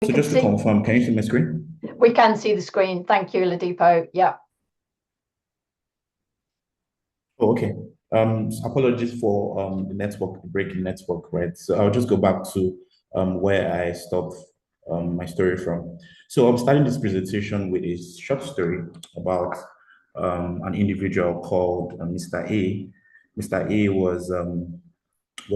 So just to confirm, can you see my screen? We can see the screen. Thank you, Ladipo. Yeah. Oh, okay. Apologies for the network, the breaking network, right? So I'll just go back to where I stopped my story from. So I'm starting this presentation with a short story about an individual called Mr. A. Mr. A was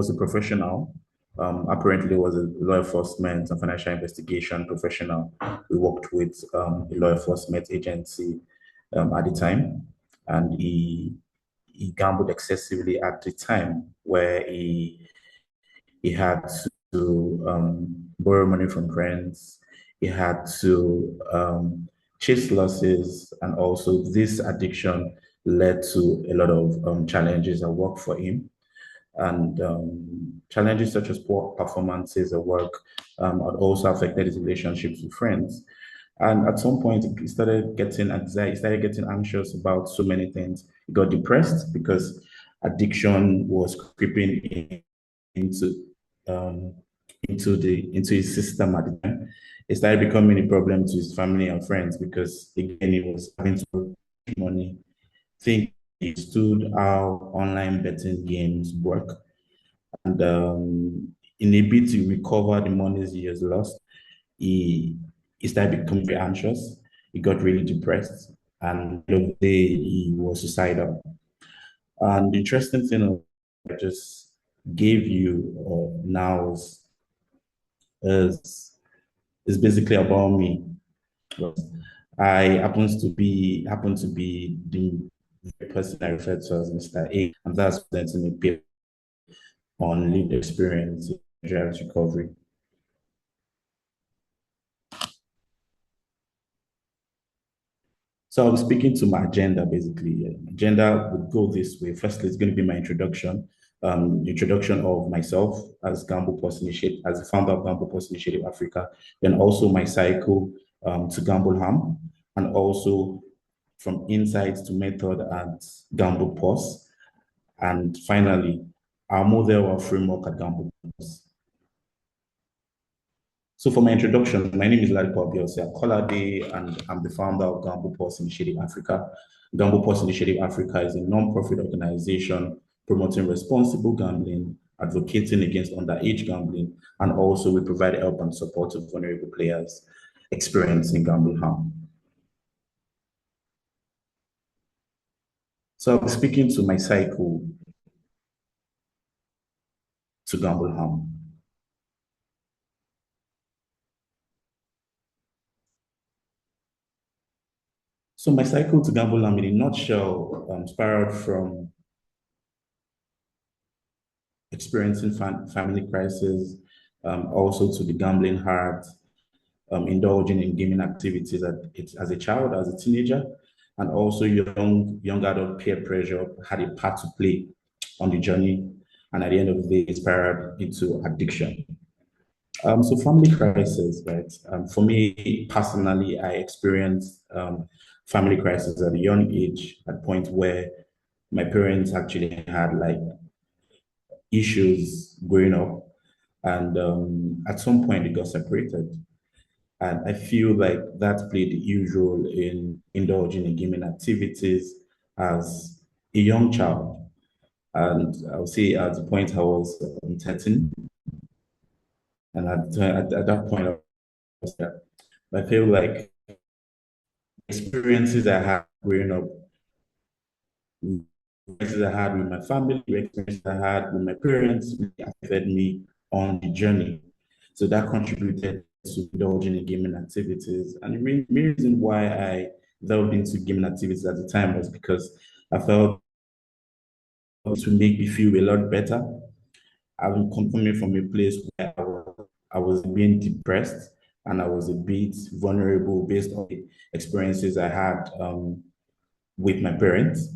a professional. Apparently, was a law enforcement and financial investigation professional. We worked with a law enforcement agency at the time, and he gambled excessively at the time where he had to borrow money from friends. He had to chase losses, and also this addiction led to a lot of challenges at work for him, and challenges such as poor performances at work had also affected his relationships with friends. And at some point, he started getting anxiety, he started getting anxious about so many things. He got depressed because addiction was creeping into um, into his system at the time. It started becoming a problem to his family and friends because again he was having to make money. Think he understood how online betting games work, and in a bid to recover the monies he has lost, he he started becoming very anxious. He got really depressed, and the day he was suicidal. And the interesting thing I just gave you now is is basically about me. I happen to be the person I refer to as Mr. A, and that's presenting a paper on lived experience in Nigeria's recovery. So I'll be speaking to my agenda basically. Agenda would go this way. Firstly, it's going to be my introduction of myself as GamblePause Initiative, as the founder of GamblePause Initiative Africa, then also my cycle to GambleHam, and also from insights to method at GamblePause, and finally, our model or framework at GamblePause. So for my introduction, my name is Ladipo Abiose Akolade, and I'm the founder of GamblePause Initiative Africa. GamblePause Initiative Africa is a non-profit organization promoting responsible gambling, advocating against underage gambling, and also we provide help and support to vulnerable players experiencing gamble harm. So I'm speaking to my cycle to gamble harm. So my cycle to gamble harm in a nutshell spiraled from experiencing family crisis, also to the gambling heart, indulging in gaming activities as a child, as a teenager, and also young adult peer pressure had a part to play on the journey. And at the end of the day, it spiraled into addiction. So family crisis, right? For me personally, I experienced family crisis at a young age, at a point where my parents actually had like issues growing up, and at some point they got separated. And I feel like that played a huge role in indulging in gaming activities as a young child. And I would say at the point I was 13, and at that point, I feel like experiences I had growing up, experiences I had with my family, experiences I had with my parents, really affected me on the journey. So that contributed to indulging in gaming activities. And the main reason why I delved into gaming activities at the time was because I felt to make me feel a lot better. I was coming from a place where I was being depressed and I was a bit vulnerable based on the experiences I had with my parents,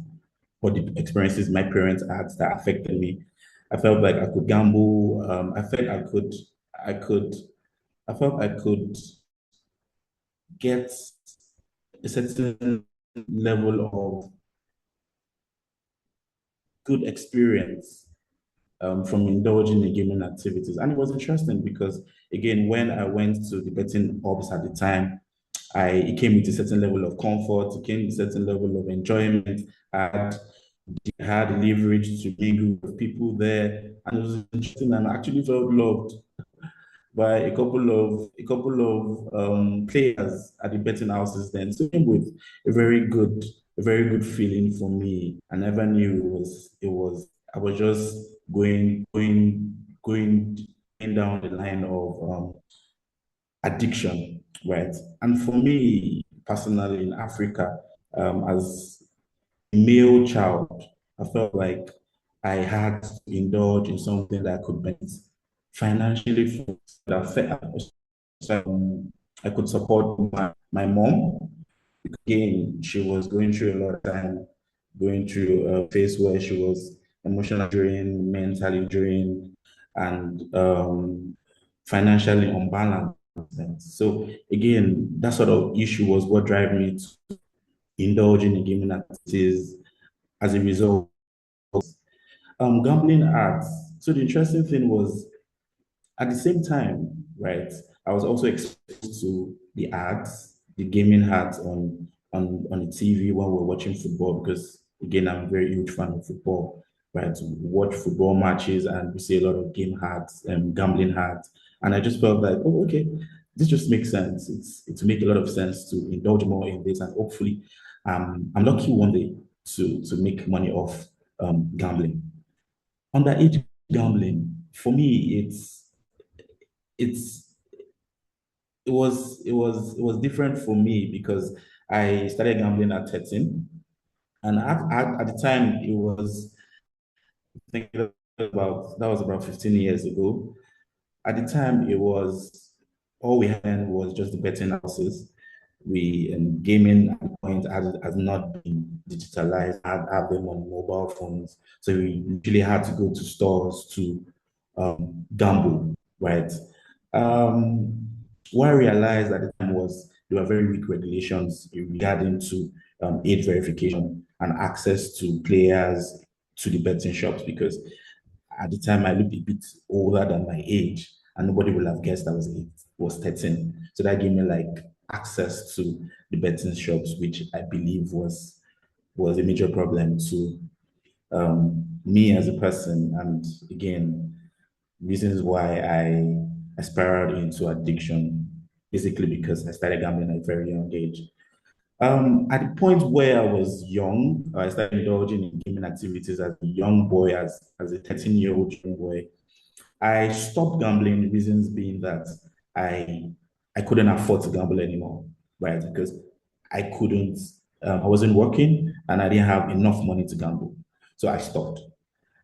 or the experiences my parents had that affected me. I felt like I could gamble. I could, I felt I could get a certain level of good experience from indulging in gaming activities. And it was interesting because, again, when I went to the betting ops at the time, it came with a certain level of comfort, it came with a certain level of enjoyment. I had leverage to mingle with people there, and it was interesting, and I actually felt loved by a couple of players at the betting houses then. So it came with a very good feeling for me. I never knew it was I was just going down the line of addiction, right? And for me personally in Africa, as a male child, I felt like I had to indulge in something that I could benefit financially from, so I could support my mom. Again, she was going through a lot of time, going through a phase where she was emotionally drained, mentally drained, and financially unbalanced. So again, that sort of issue was what drive me to indulging in gaming activities as a result. Gambling ads. So the interesting thing was at the same time, right, I was also exposed to the ads, the gaming ads on the TV when we're watching football, because again, I'm a very huge fan of football, right? To watch football matches and we see a lot of game ads and gambling ads. And I just felt like, oh, okay, this just makes sense. It's make a lot of sense to indulge more in this, and hopefully I'm lucky one day to make money off gambling. Underage gambling, for me, it's it was different for me because I started gambling at 13, and at the time it was, I think about that was about 15 years ago. At the time, it was all we had was just the betting houses. We and gaming at the point has not been digitalized. Have them on mobile phones, so we usually had to go to stores to gamble, right? Um, what I realized at the time was there were very weak regulations regarding to age verification and access to players to the betting shops, because at the time I looked a bit older than my age, and nobody would have guessed I was 13. So that gave me like access to the betting shops, which I believe was a major problem to me as a person. And again, reasons why I spiraled into addiction, basically because I started gambling at a very young age. At the point where I was young, I started indulging in gaming activities as a young boy, as a 13-year-old young boy. I stopped gambling, reasons being that I I couldn't afford to gamble anymore, right? Because I wasn't working and I didn't have enough money to gamble. So I stopped.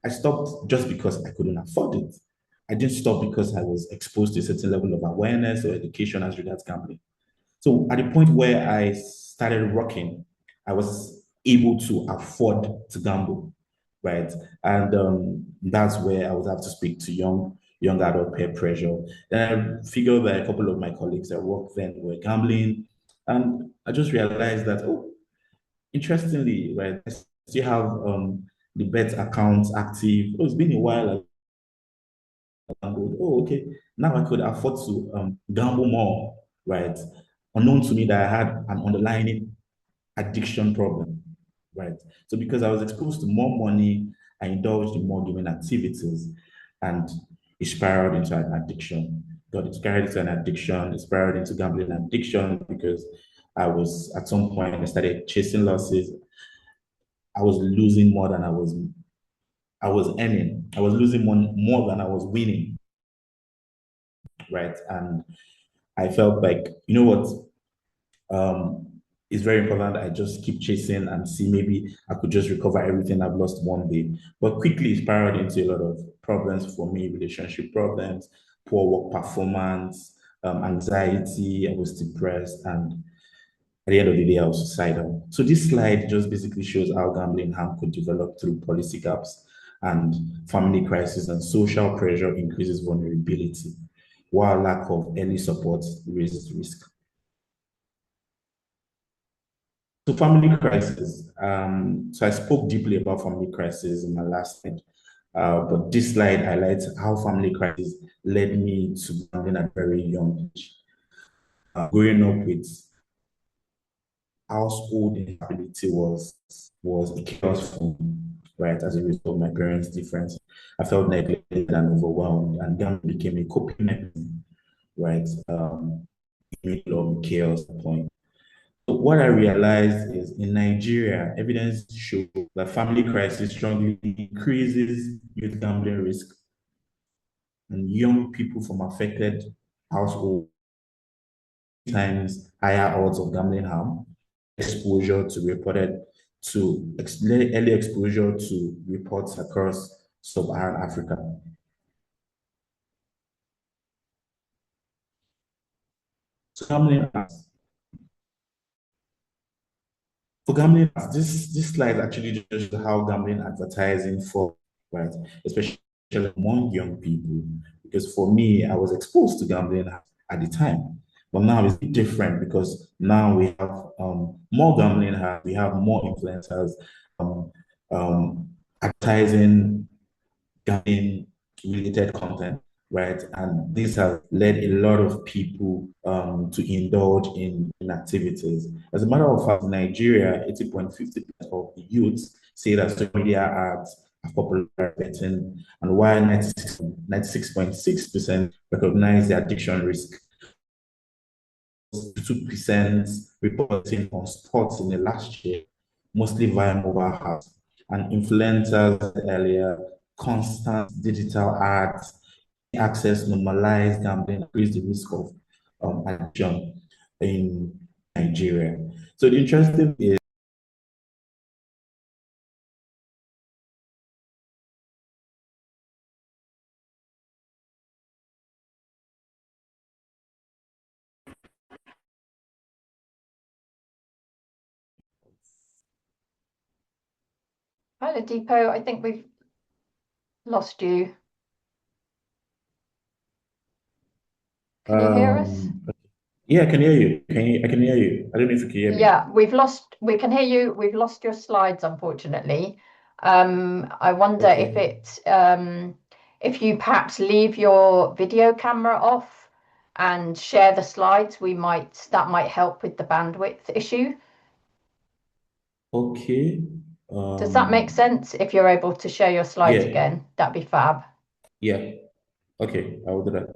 I stopped just because I couldn't afford it. I didn't stop because I was exposed to a certain level of awareness or education as regards gambling. So at the point where I started working, I was able to afford to gamble, right? And that's where I would have to speak to young adult peer pressure. Then I figured that a couple of my colleagues at work then were gambling, and I just realized that, oh, interestingly, right, I still have the bet accounts active. Oh, it's been a while. Oh, okay. Now I could afford to gamble more, right? Unknown to me that I had an underlying addiction problem, right? So because I was exposed to more money, I indulged in more gaming activities, and it spiraled into an addiction. Got it spiraled into an addiction, it spiraled into gambling addiction because I was at some point I started chasing losses. I was losing more than I was earning. I was losing more than I was winning, right? And I felt like, you know what? It's very important that I just keep chasing and see maybe I could just recover everything I've lost one day. But quickly it spiraled into a lot of problems for me, relationship problems, poor work performance, anxiety. I was depressed, and at the end of the day, I was suicidal. So this slide just basically shows how gambling harm could develop through policy gaps and family crisis, and social pressure increases vulnerability, while lack of early support raises risk. So family crisis. So I spoke deeply about family crisis in my last slide. But this slide highlights how family crisis led me to gambling at a very young age. Growing up with household instability was a chaos for me, right? As a result of my parents' difference, I felt neglected and overwhelmed, and gambling became a coping mechanism, right? In the middle of the chaos point. So what I realized is in Nigeria, evidence shows that family crisis strongly increases youth gambling risk, and young people from affected households times higher odds of gambling harm, exposure to reported to early exposure to reports across sub-Saharan Africa. So gambling for gambling, this slide actually shows how gambling advertising for right, especially among young people. Because for me, I was exposed to gambling at the time, but now it's different because now we have more gambling. We have more influencers um, um, advertising gambling related content, right? And this has led a lot of people to indulge in activities. As a matter of fact, in Nigeria, 80.50% of the youths say that social media ads are popular betting, and while 96.6% recognize the addiction risk. 2% reporting on sports in the last year, mostly via mobile apps. And influencers earlier, constant digital ads, access normalized gambling, increase the risk of addiction in Nigeria. So the interesting is Hi, Ladipo. I think we've lost you. Can you hear us? yeah, I can hear you. I can hear you. I don't know if you can hear me. Yeah, we can hear you. We've lost your slides, unfortunately. I wonder Okay. if you perhaps leave your video camera off and share the slides, that might help with the bandwidth issue. Okay. Does that make sense? If you're able to share your slides Yeah. again, that'd be fab. Yeah. Okay. I will do that.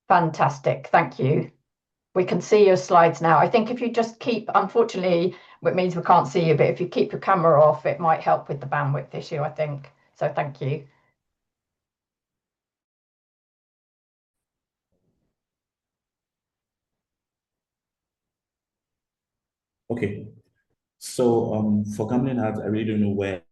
Fantastic. Thank you. We can see your slides now. I think if you just keep, unfortunately, it means we can't see you, but if you keep your camera off, it might help with the bandwidth issue, I think. So thank you. Okay. So for gambling ads, I really don't know where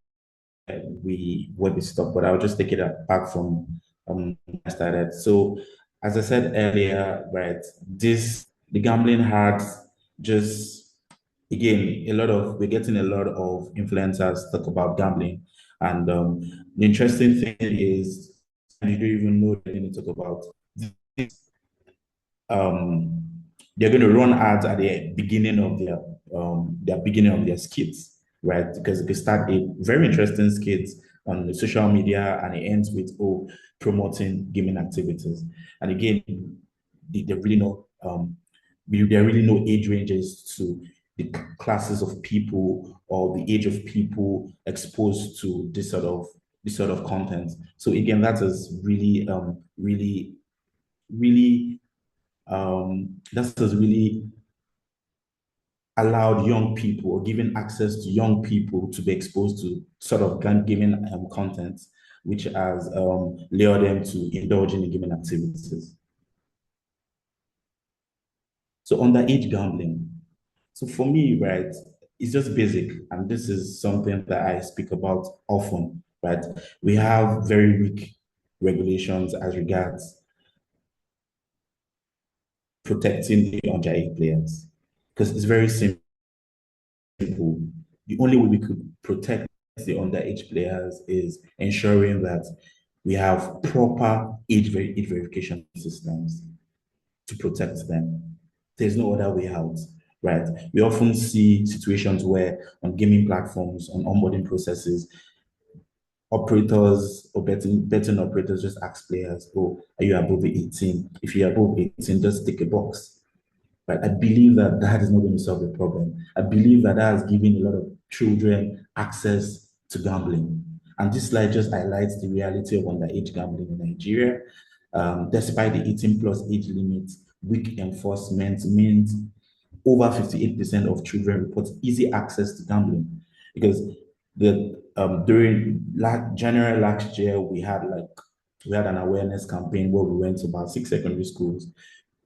we stopped, but I'll just take it back from I started. So as I said earlier, right, the gambling ads just again we're getting a lot of influencers talk about gambling. And the interesting thing is you don't even know they're going to talk about um, they're going to run ads at the beginning of their skits, right? Because they start a very interesting skit on the social media and it ends with promoting gaming activities. And again, they really know there are really no age ranges to the classes of people or the age of people exposed to this sort of content. So again, that is really that has really allowed young people or given access to young people to be exposed to sort of gaming content, which has lured them to indulge in the gaming activities. So underage gambling. So for me, right, it's just basic, and this is something that I speak about often, right? We have very weak regulations as regards protecting the underage players? Because it's very simple. The only way we could protect the underage players is ensuring that we have proper age verification systems to protect them. There's no other way out, right? We often see situations where on gaming platforms, on onboarding processes, operators or betting operators just ask players, oh, are you above 18? If you're above 18, just tick a box. Right? I believe that that is not going to solve the problem. I believe that that has given a lot of children access to gambling. And this slide just highlights the reality of underage gambling in Nigeria. Despite the 18 plus age limit, weak enforcement means over 58% of children report easy access to gambling. Because during January last year, we had an awareness campaign where we went to about 6 secondary schools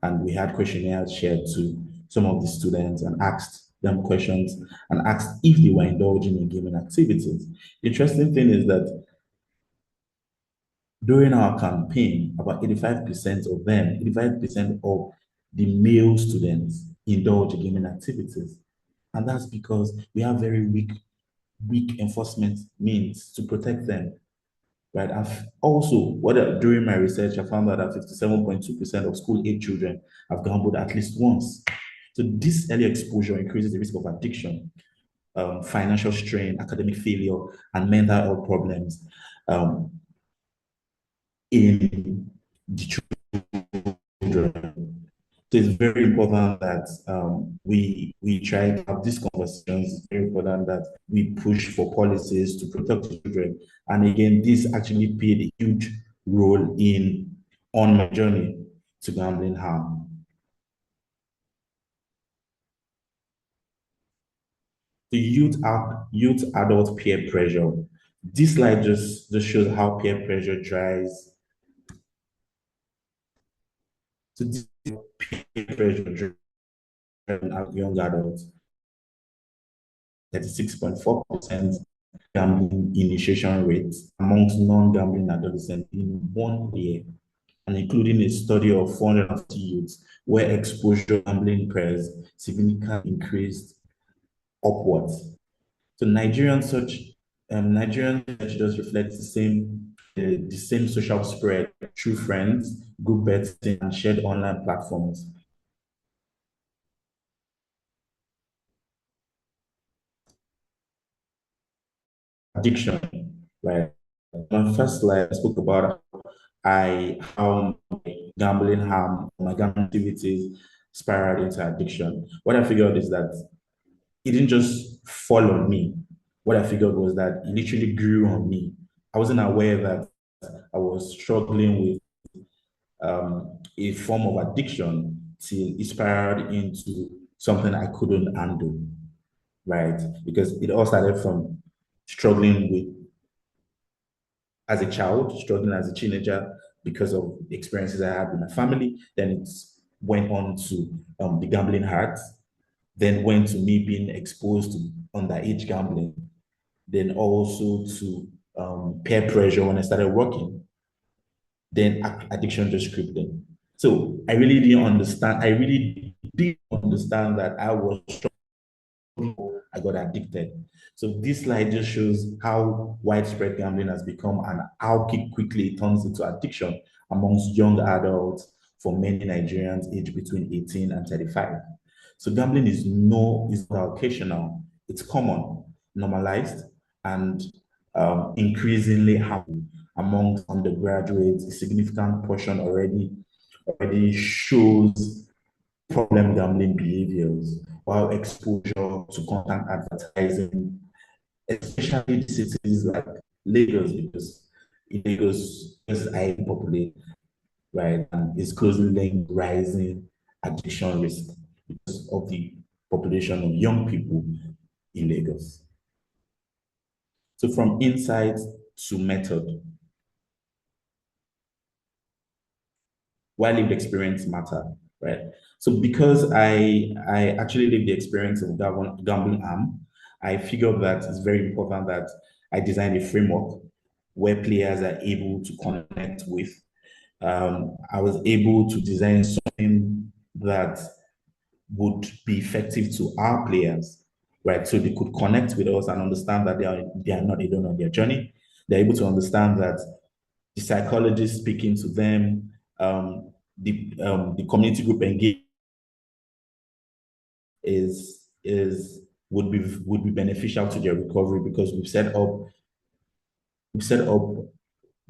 and we had questionnaires shared to some of the students and asked them questions and asked if they were indulging in gaming activities. The interesting thing is that during our campaign, about 85% of them, 85% of the male students indulge in gaming activities. And that's because we have very weak enforcement means to protect them. Right. During my research, I found out that 57.2% of school-age children have gambled at least once. So this early exposure increases the risk of addiction, financial strain, academic failure, and mental health problems in the children. So it's very important that we try to have these conversations. It's very important that we push for policies to protect children. And again, this actually played a huge role on my journey to gambling harm. The youth adult peer pressure. This slide just shows how peer pressure drives. So this peer pressure drives young adults. 36.4% gambling initiation rate amongst non-gambling adolescents in 1 year, and including a study of 450 youths where exposure to gambling pairs significantly increased upwards. So Nigerian search just reflects the same social spread through friends, group betting, and shared online platforms. Addiction, right? On first slide, I spoke about how my gambling activities spiraled into addiction. What I figured is that it didn't just fall on me. What I figured was that it literally grew on me. I wasn't aware that I was struggling with a form of addiction till it spiraled into something I couldn't handle, right? Because it all started from struggling with as a child, struggling as a teenager because of the experiences I had with my family. Then it went on to the gambling heart, then went to me being exposed to underage gambling, then also to peer pressure when I started working. Then addiction just crept in. So I really didn't understand. I really didn't understand that I got addicted. So this slide just shows how widespread gambling has become and how quickly it turns into addiction amongst young adults for many Nigerians aged between 18 and 35. So gambling is not occasional, it's common, normalized, and increasingly harmful amongst undergraduates. A significant portion already shows problem gambling behaviors, while exposure to content advertising, especially in cities like Lagos, because in Lagos is highly populated, right, and is closely linked to rising addiction risk because of the population of young people in Lagos. So from insight to method, why lived experience matter, right? So because I actually lived the experience of gambling arm, I figured that it's very important that I design a framework where players are able to connect with. I was able to design something that would be effective to our players, right? So they could connect with us and understand that they are not alone on their journey. They're able to understand that the psychologist speaking to them, the community group engagement is would be beneficial to their recovery because we've set up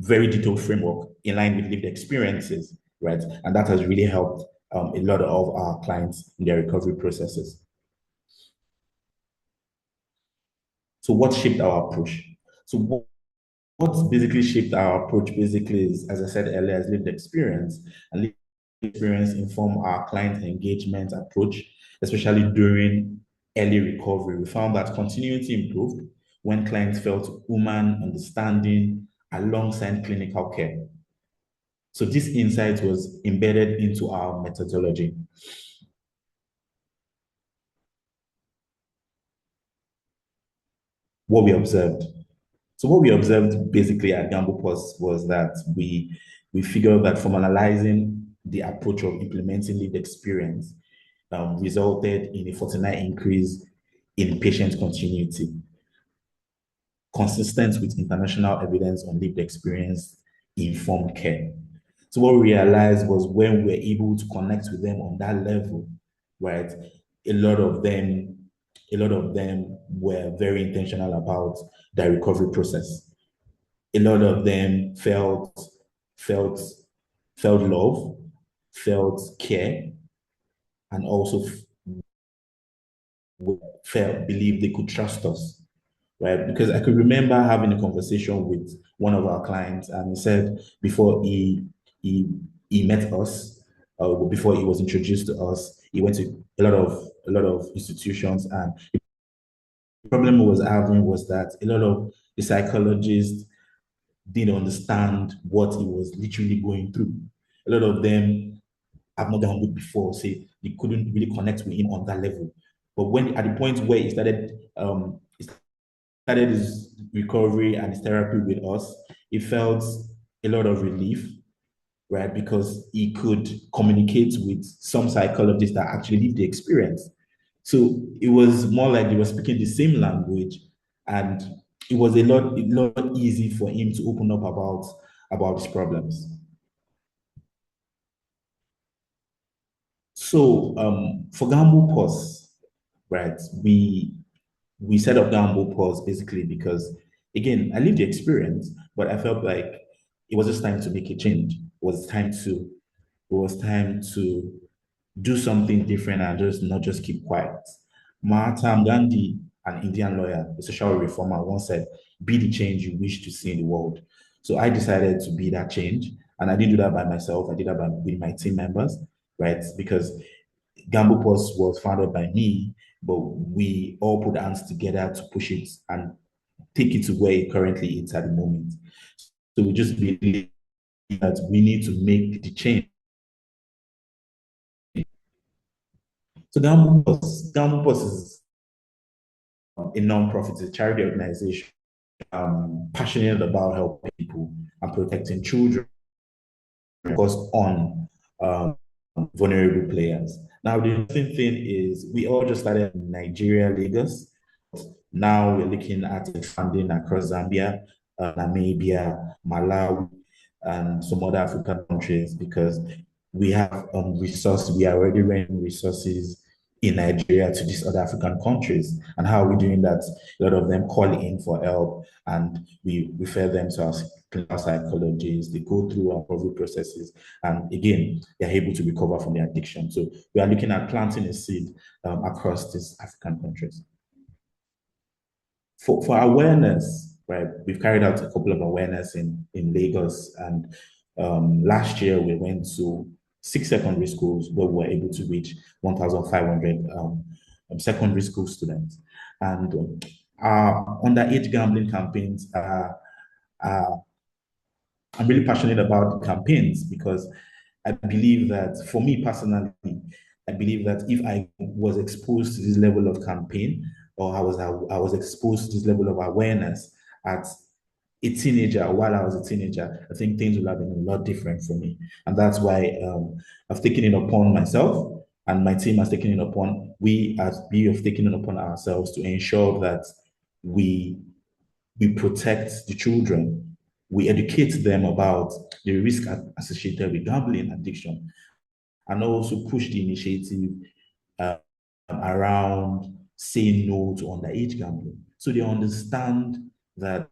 very detailed framework in line with lived experiences, right? And that has really helped a lot of our clients in their recovery processes. So what shaped our approach? So what basically shaped our approach basically is, as I said earlier, is lived experience. And lived experience inform our client engagement approach, especially during early recovery. We found that continuity improved when clients felt human, understanding, alongside clinical care. So this insight was embedded into our methodology. What we observed. So what we observed basically at GamblePause was that we figured that formalizing the approach of implementing lived experience resulted in a 49 increase in patient continuity, consistent with international evidence on lived experience informed care. So what we realized was when we were able to connect with them on that level, right? A lot of them, a lot of them were very intentional about their recovery process. A lot of them felt felt love, felt care, and also felt believed they could trust us, right? Because I could remember having a conversation with one of our clients, and he said before he he met us, before he was introduced to us, he went to a lot of institutions, and the problem he was having was that a lot of the psychologists didn't understand what he was literally going through. A lot of them have not done good before, say they couldn't really connect with him on that level. But when at the point where he started his recovery and his therapy with us, he felt a lot of relief, right? Because he could communicate with some psychologists that actually lived the experience. So it was more like they were speaking the same language, and it was a lot easy for him to open up about his problems. So for GamblePause, right, we set up GamblePause basically because again, I lived the experience, but I felt like it was just time to make a change. It was time to do something different and just not just keep quiet. Mahatma Gandhi, an Indian lawyer, a social reformer, once said, "Be the change you wish to see in the world." So I decided to be that change, and I didn't do that by myself. I did that with my team members, right? Because GamblePause was founded by me, but we all put hands together to push it and take it to where it currently is at the moment. So we just believe that we need to make the change. So GamblePause is a non-profit, it's a charity organization passionate about helping people and protecting children, focused on vulnerable players. Now, the interesting thing is we all just started in Nigeria, Lagos. Now we're looking at expanding across Zambia, Namibia, Malawi, and some other African countries because we have resources. We are already renting resources in Nigeria to these other African countries. And how are we doing that? A lot of them call in for help, and we refer them to our clinical psychologists. They go through our recovery processes, and again, they're able to recover from their addiction. So we are looking at planting a seed across these African countries. For awareness, right, we've carried out a couple of awareness in Lagos, and last year we went to 6 secondary schools where we were able to reach 1,500 secondary school students. And our underage gambling campaigns are I'm really passionate about campaigns because I believe that for me personally, I believe that if I was exposed to this level of campaign, or I was exposed to this level of awareness at a teenager, while I was a teenager, I think things would have been a lot different for me. And that's why I've taken it upon myself, and my team has taken it upon, we as B have taken it upon ourselves to ensure that we we protect the children, we educate them about the risk associated with gambling addiction, and also push the initiative uh, around saying no to underage gambling. So they understand that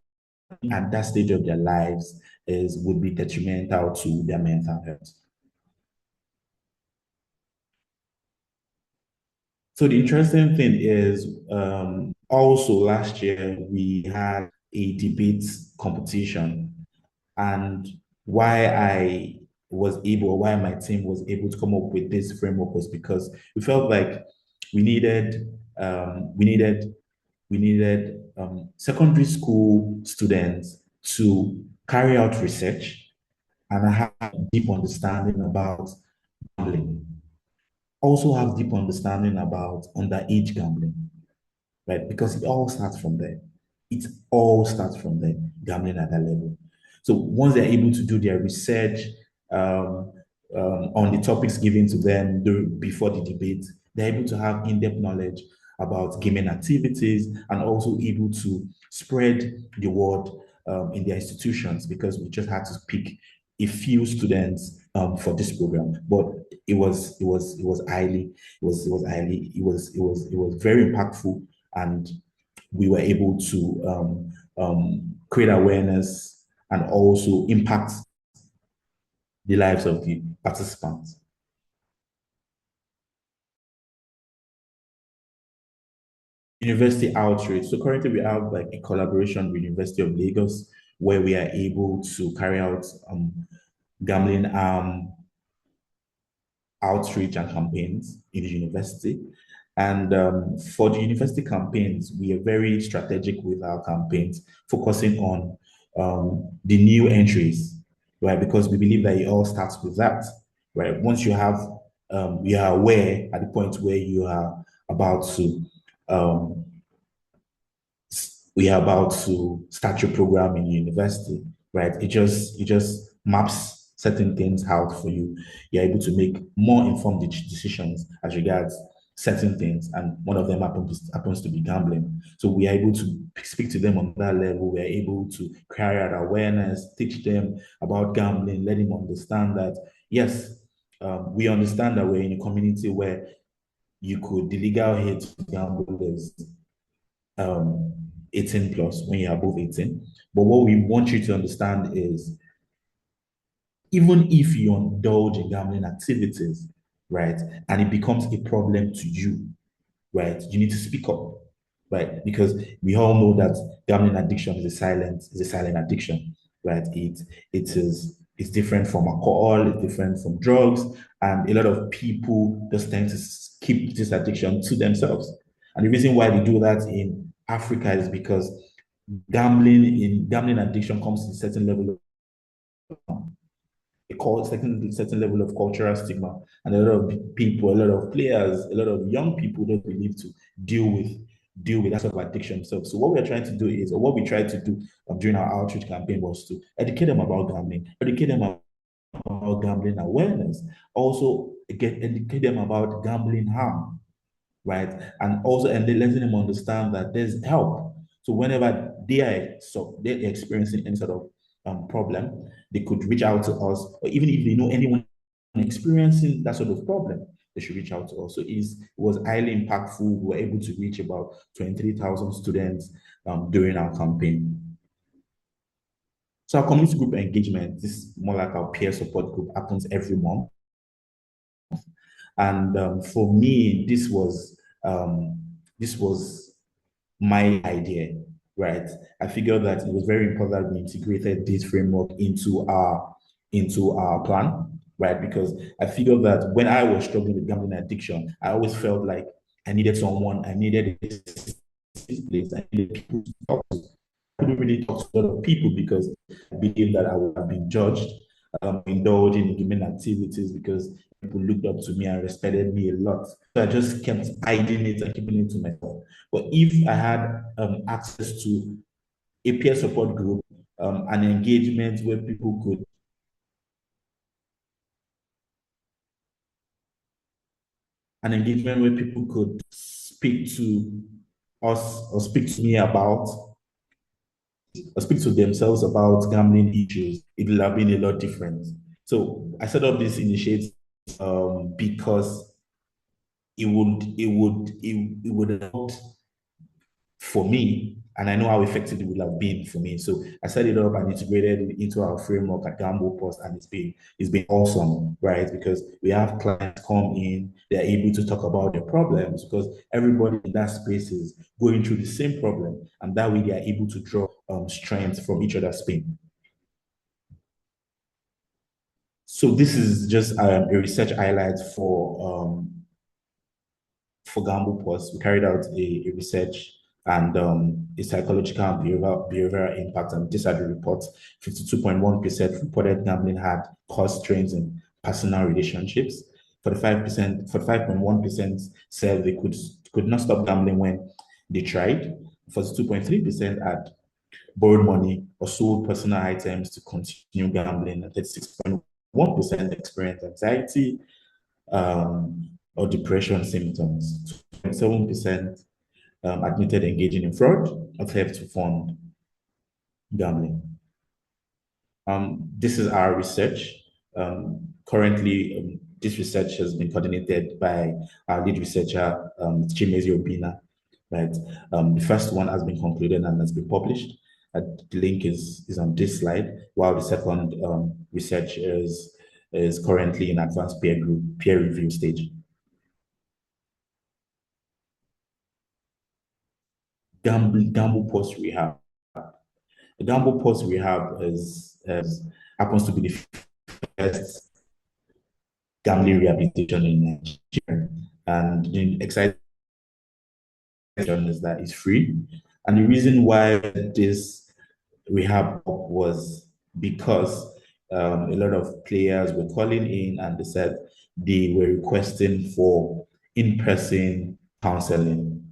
at that stage of their lives is would be detrimental to their mental health. So the interesting thing is also last year we had a debate competition, and why I was able, why my team was able to come up with this framework was because we felt like we needed um, we needed we needed secondary school students to carry out research and have deep understanding about gambling. Also have deep understanding about underage gambling, right? Because it all starts from there. It all starts from there, gambling at that level. So once they're able to do their research um, on the topics given to them before the debate, they're able to have in-depth knowledge about gaming activities and also able to spread the word in their institutions, because we just had to pick a few students for this program. But it was very impactful, and we were able to create awareness and also impact the lives of the participants. University outreach. So currently we have like a collaboration with University of Lagos where we are able to carry out gambling outreach and campaigns in the university. And for the university campaigns, we are very strategic with our campaigns, focusing on the new entries, right? Because we believe that it all starts with that, right? Once you are aware at the point where you are about to um, we are about to start your program in university, right? It just maps certain things out for you. You're able to make more informed decisions as regards certain things, and one of them happens to be gambling. So we are able to speak to them on that level. We are able to carry out awareness, teach them about gambling, let them understand that yes, we understand that we're in a community where the legal age to gamble is 18 plus when you're above 18. But what we want you to understand is even if you indulge in gambling activities, right, and it becomes a problem to you, right, you need to speak up, right? Because we all know that gambling addiction is a silent addiction, right? It's different from alcohol, it's different from drugs, and a lot of people just tend to keep this addiction to themselves. And the reason why they do that in Africa is because gambling addiction comes to a certain level of certain level of cultural stigma, and a lot of people, a lot of players, a lot of young people don't believe to deal with deal with that sort of addiction. So what we're trying to do is, or what we tried to do during our outreach campaign was to educate them about gambling, educate them about gambling awareness, also educate them about gambling harm, right? And also and then letting them understand that there's help. So whenever they're experiencing any sort of problem, they could reach out to us, or even if they know anyone experiencing that sort of problem, they should reach out to us. So it was highly impactful. We were able to reach about 23,000 students during our campaign. So our community group engagement, this is more like our peer support group, happens every month. And for me, this was my idea, right? I figured that it was very important we integrated this framework into our plan, right? Because I figured that when I was struggling with gambling addiction, I always felt like I needed someone, I needed this place, I needed people to talk to. I couldn't really talk to a lot of people because I believed that I would have been judged, indulging in gaming activities, because people looked up to me and respected me a lot. So I just kept hiding it and keeping it to myself. But if I had access to a peer support group an engagement where people could speak to us or speak to me about or speak to themselves about gambling issues, it would have been a lot different. So I set up this initiative because it would help for me, and I know how effective it would have been for me. So I set it up and integrated it into our framework at GamblePause, and it's been awesome, right? Because we have clients come in, they're able to talk about their problems because everybody in that space is going through the same problem, and that way they are able to draw strength from each other's pain. So this is just a research highlight for GamblePause. We carried out a research and a psychological and behavioral impact. And these are the reports. 52.1% reported gambling had caused strains in personal relationships. 45.1% said they could not stop gambling when they tried. 42.3% had borrowed money or sold personal items to continue gambling. And 36.1% experienced anxiety, or depression symptoms. 7% admitted engaging in fraud or theft to fund gambling. This is our research. Currently, this research has been coordinated by our lead researcher, Chimezi Obina. Right. The first one has been concluded and has been published. The link is on this slide, while the second research is currently in advanced peer review stage. GamblePause Rehab. The GamblePause Rehab happens to be the first gambling rehabilitation in Nigeria. And the exciting is that it's free. And the reason why this rehab was because a lot of players were calling in and they said they were requesting for in-person counseling,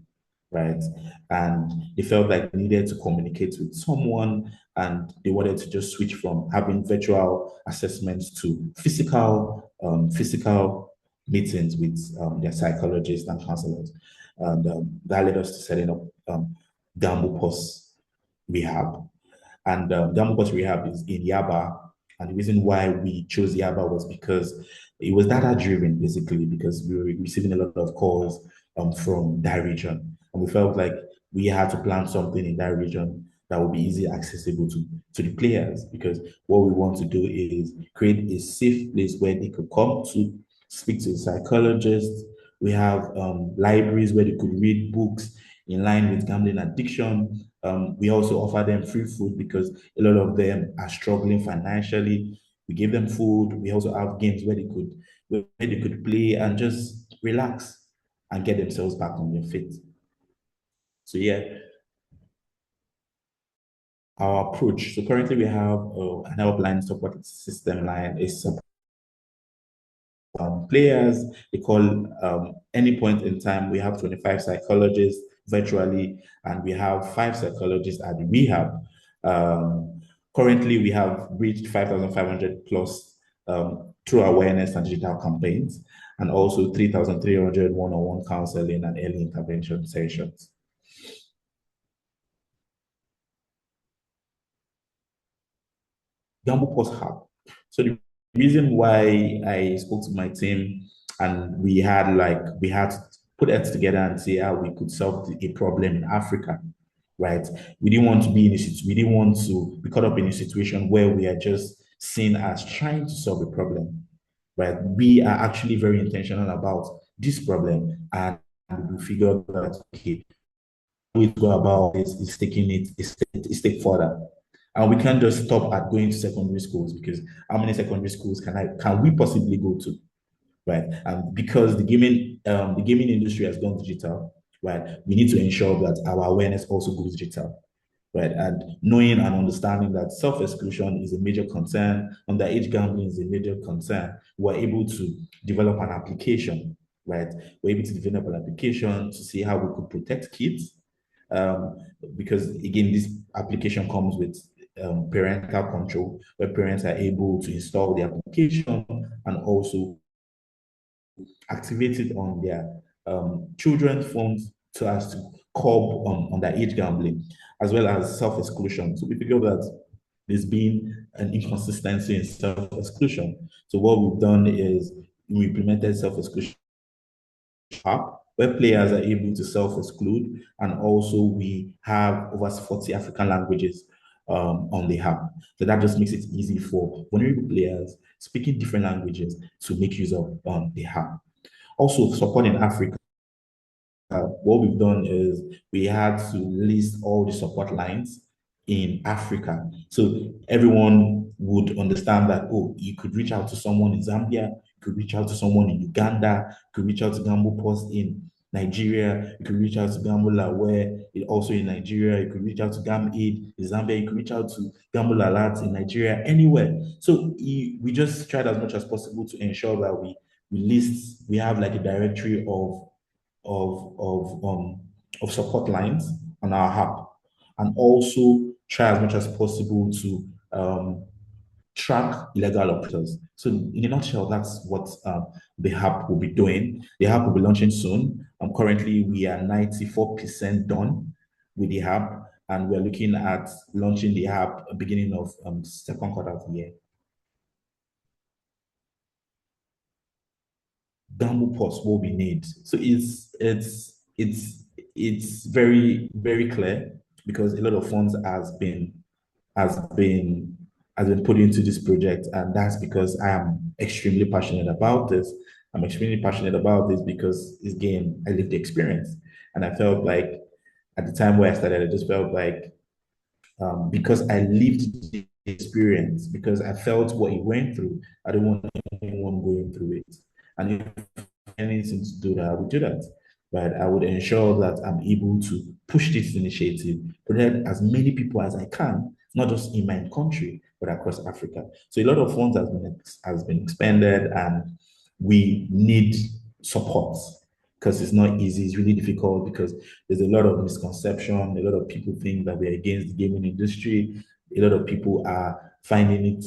right? And they felt like they needed to communicate with someone and they wanted to just switch from having virtual assessments to physical meetings with their psychologists and counselors. And that led us to setting up GamblePause Rehab. And GamblePause Rehab is in Yaba. And the reason why we chose Yaba was because it was data driven, basically, because we were receiving a lot of calls from that region. And we felt like we had to plan something in that region that would be easily accessible to the players, because what we want to do is create a safe place where they could come to speak to a psychologist. We have libraries where they could read books in line with gambling addiction. We also offer them free food because a lot of them are struggling financially. We give them food. We also have games where they could play and just relax and get themselves back on their feet. So yeah, our approach. So currently we have an helpline support system line, a support players. They call any point in time. We have 25 psychologists virtually, and we have 5 psychologists at the rehab. Currently, we have reached 5,500 plus through awareness and digital campaigns, and also 3,300 one-on-one counseling and early intervention sessions. GamblePause Hub. So the reason why I spoke to my team and we had to put it together and see how we could solve a problem in Africa, right? We didn't want to be we didn't want to be caught up in a situation where we are just seen as trying to solve a problem, right? We are actually very intentional about this problem, and we figured that okay, we go about is taking it a step further. And we can't just stop at going to secondary schools, because how many secondary schools can we possibly go to, right? And because the gaming industry has gone digital, right? We need to ensure that our awareness also goes digital, right? And knowing and understanding that self-exclusion is a major concern, underage gambling is a major concern, we're able to develop an application, right? We're able to develop an application to see how we could protect kids, because again, this application comes with parental control, where parents are able to install the application and also activate it on their children's phones so as to curb underage gambling, as well as self-exclusion. So we figure that there's been an inconsistency in self-exclusion. So what we've done is we implemented self-exclusion app where players are able to self-exclude, and also we have over 40 African languages on the app. So that just makes it easy for vulnerable players speaking different languages to make use of the app. Also, support in Africa. What we've done is we had to list all the support lines in Africa. So everyone would understand that, oh, you could reach out to someone in Zambia, you could reach out to someone in Uganda, you could reach out to GamblePause in Nigeria, you could reach out to Gamble Aware, also in Nigeria, you could reach out to GamAid in Zambia, you could reach out to Gamble Alert in Nigeria, anywhere. So we just tried as much as possible to ensure that we have like a directory of of um of support lines on our app, and also try as much as possible to track illegal operators. So in a nutshell, that's what the app will be doing. The app will be launching soon. Currently, we are 94% done with the app, and we're looking at launching the app beginning of second quarter of the year. GamblePause will be need. So it's very clear because a lot of funds has been has been put into this project, and that's because I am extremely passionate about this. I'm extremely passionate about this because again, I lived the experience, and I felt like at the time where I started, I just felt like because I lived the experience, because I felt what he went through, I don't want anyone going through it. And if anything to do that, I would do that. But I would ensure that I'm able to push this initiative, protect as many people as I can, not just in my country, but across Africa. So a lot of funds has been expended, and we need support because it's not easy. It's really difficult because there's a lot of misconception. A lot of people think that we're against the gaming industry. A lot of people are finding it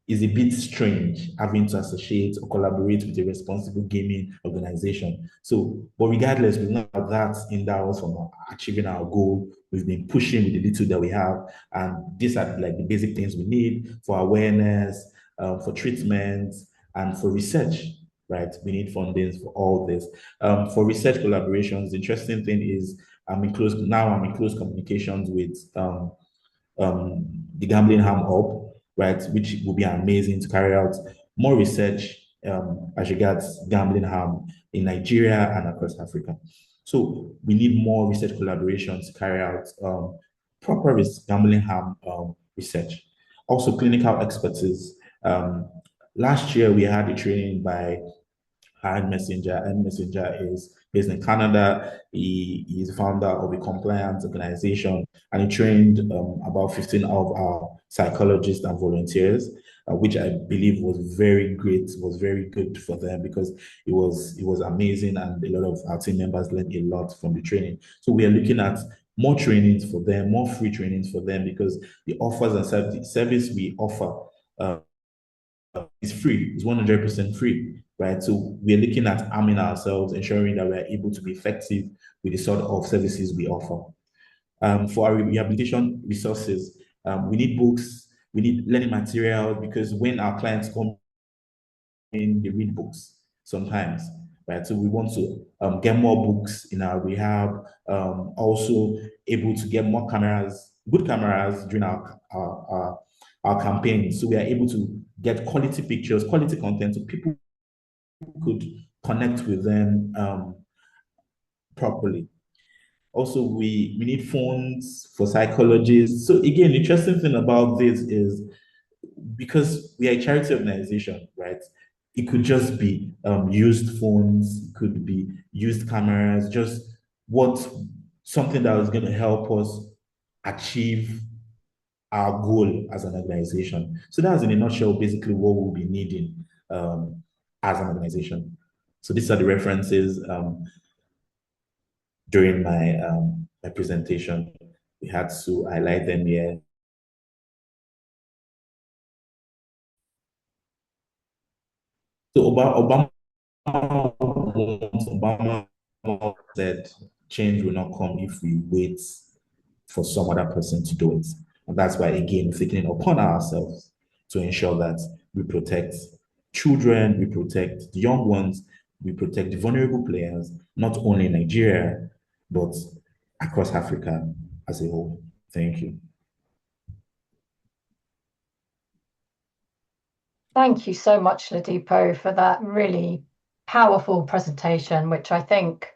is a bit strange having to associate or collaborate with a responsible gaming organization. So, but regardless, we've not had that in us from achieving our goal. We've been pushing with the little that we have, and these are like the basic things we need for awareness, for treatment, and for research. Right, we need funding for all this. For research collaborations, the interesting thing is I'm in close communications with the Gambling Harm Hub, right, which will be amazing to carry out more research as regards gambling harm in Nigeria and across Africa. So we need more research collaborations to carry out proper gambling harm research. Also, clinical expertise. Last year, we had a training by Hand Messenger. And Messenger is based in Canada. He is founder of a compliance organization, and he trained about 15 of our psychologists and volunteers, which I believe was very great, was very good for them because it was amazing, and a lot of our team members learned a lot from the training. So we are looking at more trainings for them, more free trainings for them, because the offers and service we offer uh, is free, it's 100% free, right? So we're looking at arming ourselves, ensuring that we're able to be effective with the sort of services we offer. For our rehabilitation resources, we need books, we need learning materials, because when our clients come in, they read books sometimes, right? So we want to get more books in our rehab, also able to get more cameras, good cameras during our campaign. So we are able to get quality pictures, quality content, so people could connect with them properly. Also, we need phones for psychologists. So again, the interesting thing about this is because we are a charity organization, right? It could just be used phones, it could be used cameras, just what something that was going to help us achieve our goal as an organization. So that's in a nutshell basically what we'll be needing as an organization. So these are the references during my presentation. We had to highlight them here So Obama said change will not come if we wait for some other person to do it. And that's why, again, we're taking it upon ourselves to ensure that we protect children, we protect the young ones, we protect the vulnerable players, not only in Nigeria, but across Africa as a whole. Thank you. Thank you so much, Ladipo, for that really powerful presentation, which I think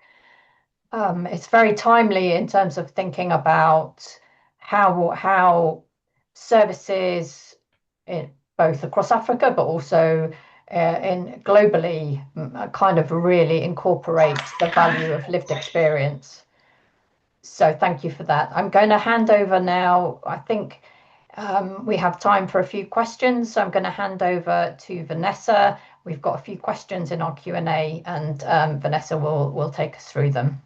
it's very timely in terms of thinking about how services both across Africa, but also in globally, kind of really incorporate the value of lived experience. So thank you for that. I'm going to hand over now. I think we have time for a few questions, so I'm going to hand over to Vanessa. We've got a few questions in our Q&A, and Vanessa will take us through them.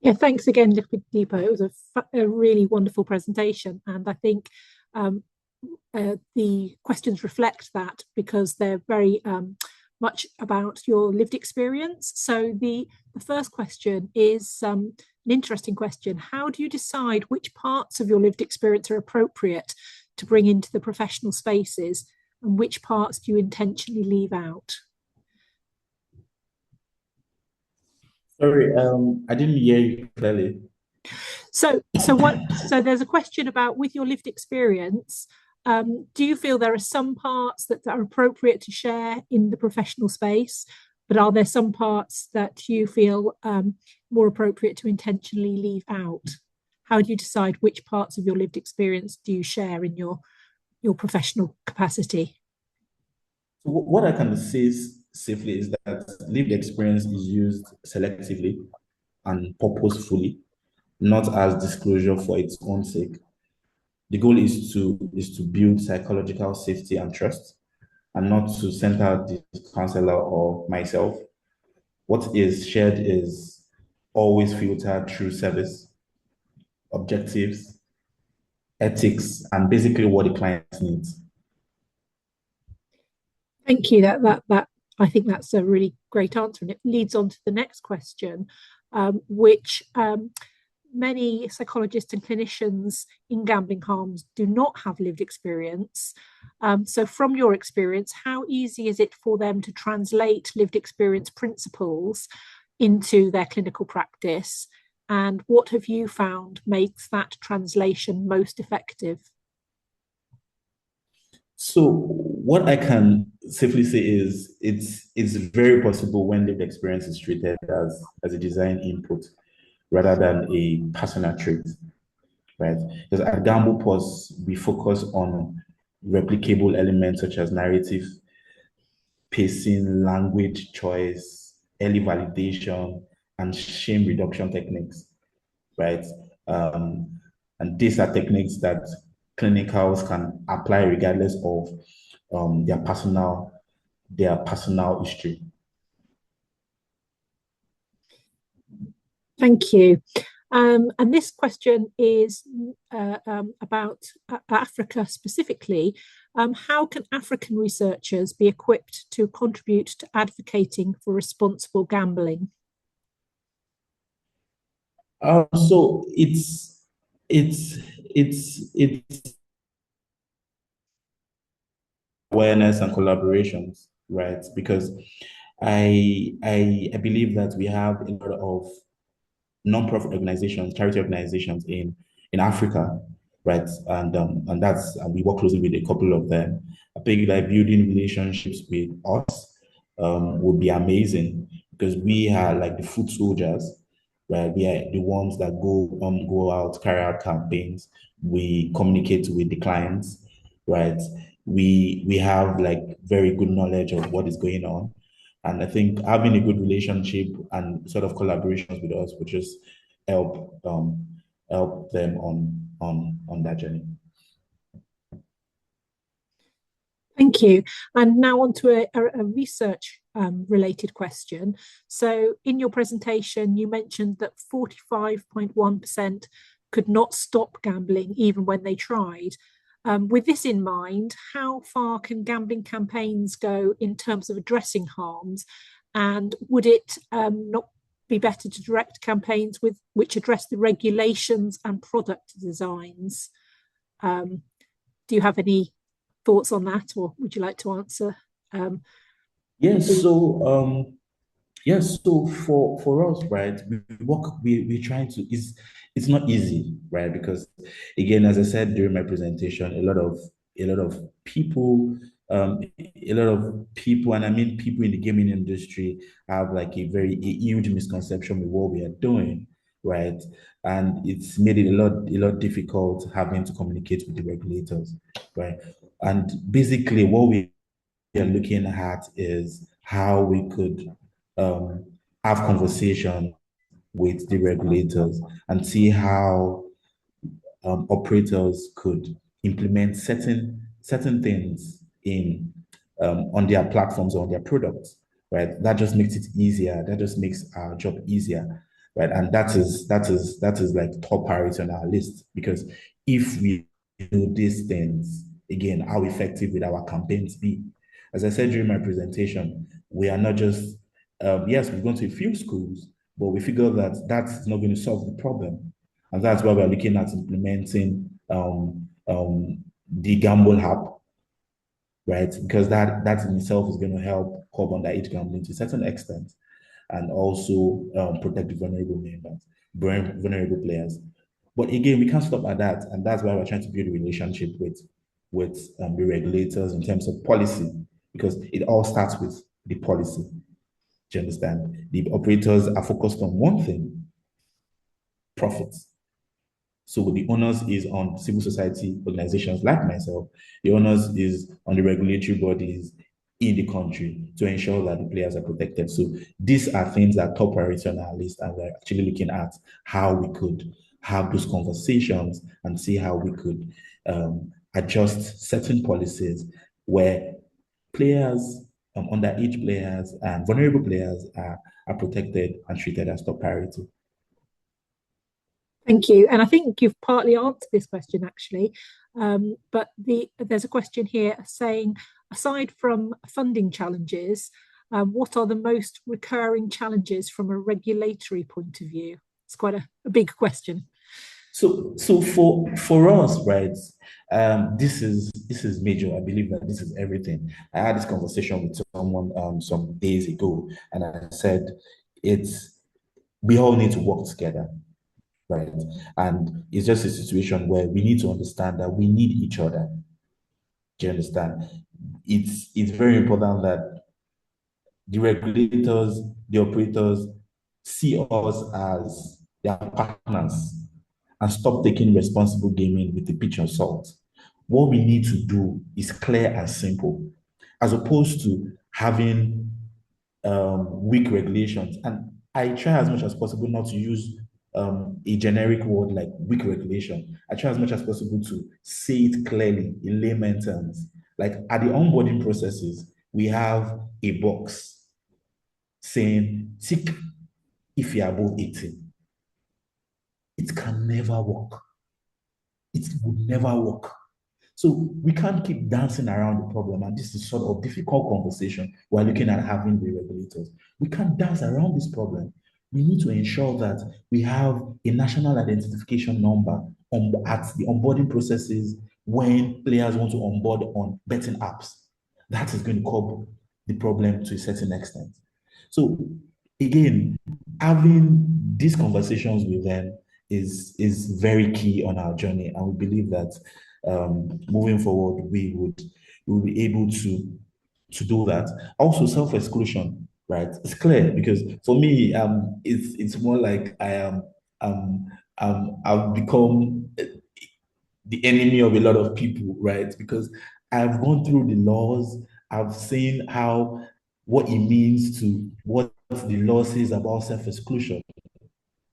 Yeah, thanks again, Ladipo. It was a really wonderful presentation, and I think the questions reflect that because they're very much about your lived experience. So the first question is an interesting question. How do you decide which parts of your lived experience are appropriate to bring into the professional spaces, and which parts do you intentionally leave out? Sorry, I didn't hear you clearly. So there's a question about, with your lived experience, do you feel there are some parts that are appropriate to share in the professional space, but are there some parts that you feel more appropriate to intentionally leave out? How do you decide which parts of your lived experience do you share in your professional capacity? What I can say safely is that lived experience is used selectively and purposefully, not as disclosure for its own sake. The goal is to build psychological safety and trust, and not to center the counselor or myself. What is shared is always filtered through service, objectives, ethics, and basically what the client needs. Thank you. That I think that's a really great answer, and it leads on to the next question, which many psychologists and clinicians in gambling harms do not have lived experience. So from your experience, how easy is it for them to translate lived experience principles into their clinical practice? And what have you found makes that translation most effective? So what I can safely say is it's very possible when lived experience is treated as a design input rather than a personal trait, right? Because at GamblePause, we focus on replicable elements such as narrative, pacing, language choice, early validation, and shame reduction techniques, right? And these are techniques that clinicals can apply regardless of their personal history. Thank you. And this question is about Africa specifically. How can African researchers be equipped to contribute to advocating for responsible gambling? So it's awareness and collaborations, right? Because I believe that we have a lot of non-profit organizations, charity organizations in Africa, right? And that's and we work closely with a couple of them. I think like building relationships with us would be amazing because we are like the foot soldiers, right? We are the ones that go out, carry out campaigns. We communicate with the clients, right? We have like very good knowledge of what is going on. And I think having a good relationship and sort of collaborations with us would just help help them on that journey. Thank you. And now on to a research related question. So in your presentation, you mentioned that 45.1% could not stop gambling even when they tried. With this in mind, how far can gambling campaigns go in terms of addressing harms? And would it not be better to direct campaigns which address the regulations and product designs? Do you have any thoughts on that, or would you like to answer? Yes. So for us, right, we trying to, it's not easy, right? Because again, as I said during my presentation, a lot of people, and I mean people in the gaming industry have like a huge misconception with what we are doing, right? And it's made it a lot difficult having to communicate with the regulators, right? And basically what we are looking at is how we could um, have conversation with the regulators and see how operators could implement certain things in on their platforms or on their products, right? That just makes it easier. That just makes our job easier, right? And that is like top priority on our list, because if we do these things, again, how effective will our campaigns be? As I said during my presentation, we are not just yes, we've gone to a few schools, but we figure that that's not going to solve the problem. And that's why we're looking at implementing the Gamble app, right? Because that in itself is going to help curb underage gambling to a certain extent, and also protect the vulnerable members, vulnerable players. But again, we can't stop at that, and that's why we're trying to build a relationship with the regulators in terms of policy, because it all starts with the policy. Do you understand? The operators are focused on one thing: profits. So the onus is on civil society organizations like myself. The onus is on the regulatory bodies in the country to ensure that the players are protected. So these are things that are top priority on our list, and we're actually looking at how we could have those conversations and see how we could adjust certain policies where players, underage players and vulnerable players are protected and treated as top priority. Thank you. And I think you've partly answered this question, actually. But there's a question here saying, aside from funding challenges, what are the most recurring challenges from a regulatory point of view? It's quite a big question. So for us, right, this is major. I believe that this is everything. I had this conversation with someone some days ago, and I said we all need to work together, right? And it's just a situation where we need to understand that we need each other. Do you understand? It's very important that the regulators, the operators see us as their partners and stop taking responsible gaming with a pinch of salt. What we need to do is clear and simple, as opposed to having weak regulations. And I try as much as possible not to use a generic word like weak regulation. I try as much as possible to say it clearly in layman terms. Like at the onboarding processes, we have a box saying tick if you're above 18. It can never work. It would never work. So we can't keep dancing around the problem, and this is sort of difficult conversation we're looking at having with regulators. We can't dance around this problem. We need to ensure that we have a national identification number at the onboarding processes when players want to onboard on betting apps. That is going to curb the problem to a certain extent. So again, having these conversations with them is very key on our journey, and we believe that moving forward we will be able to do that. Also, self-exclusion, right? It's clear because for me, it's more like I am I've become the enemy of a lot of people, right? Because I've gone through the laws, I've seen what it means to what the law says about self-exclusion,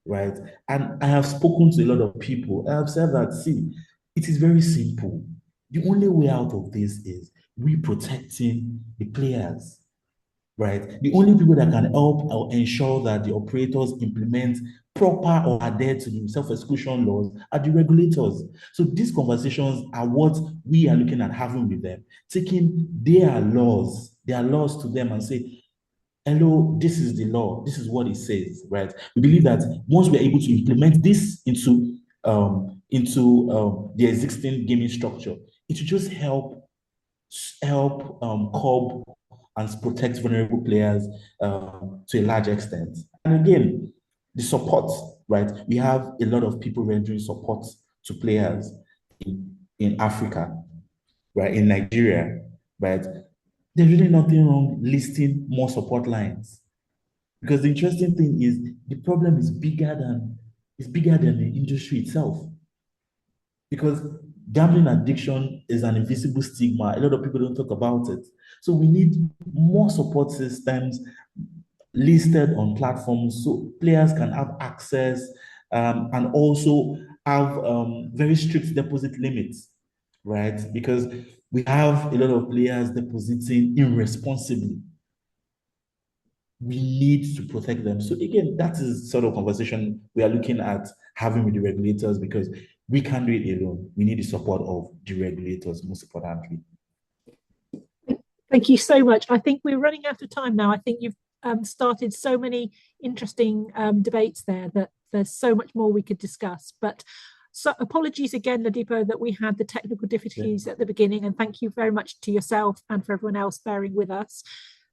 right? And I have spoken to a lot of people. I have said that, see, it is very simple. The only way out of this is we protecting the players. right? The only people that can help or ensure that the operators implement proper or adhere to the self-exclusion laws are the regulators. So these conversations are what we are looking at having with them, taking their laws to them and say, hello, this is the law, this is what it says, right? We believe that once we're able to implement this into the existing gaming structure, it will just help curb and protect vulnerable players to a large extent. And again, the support, right? We have a lot of people rendering support to players in Africa, right? In Nigeria, right? There's really nothing wrong listing more support lines. Because the interesting thing is the problem is bigger than the industry itself. Because gambling addiction is an invisible stigma. A lot of people don't talk about it. So we need more support systems listed on platforms so players can have access, and also have very strict deposit limits, right? Because we have a lot of players depositing irresponsibly. We need to protect them. So again, that is sort of conversation we are looking at having with the regulators, because we can't do it alone. We need the support of the regulators, most importantly. Thank you so much. I think we're running out of time now. I think you've started so many interesting debates there that there's so much more we could discuss. But so apologies again, Ladipo, that we had the technical difficulties at the beginning, and thank you very much to yourself and for everyone else bearing with us.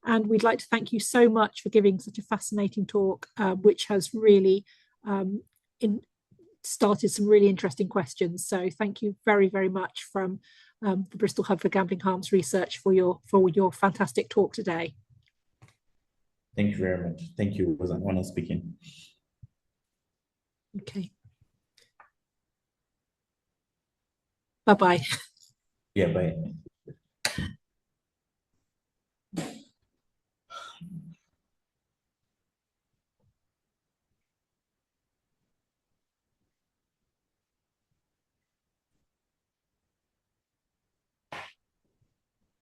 And we'd like to thank you so much for giving such a fascinating talk, which has really started some really interesting questions. So thank you very, very much from the Bristol Hub for Gambling Harms Research for your fantastic talk today. Thank you very much. Thank you. It was an honor speaking. Okay. Bye-bye. Yeah, bye.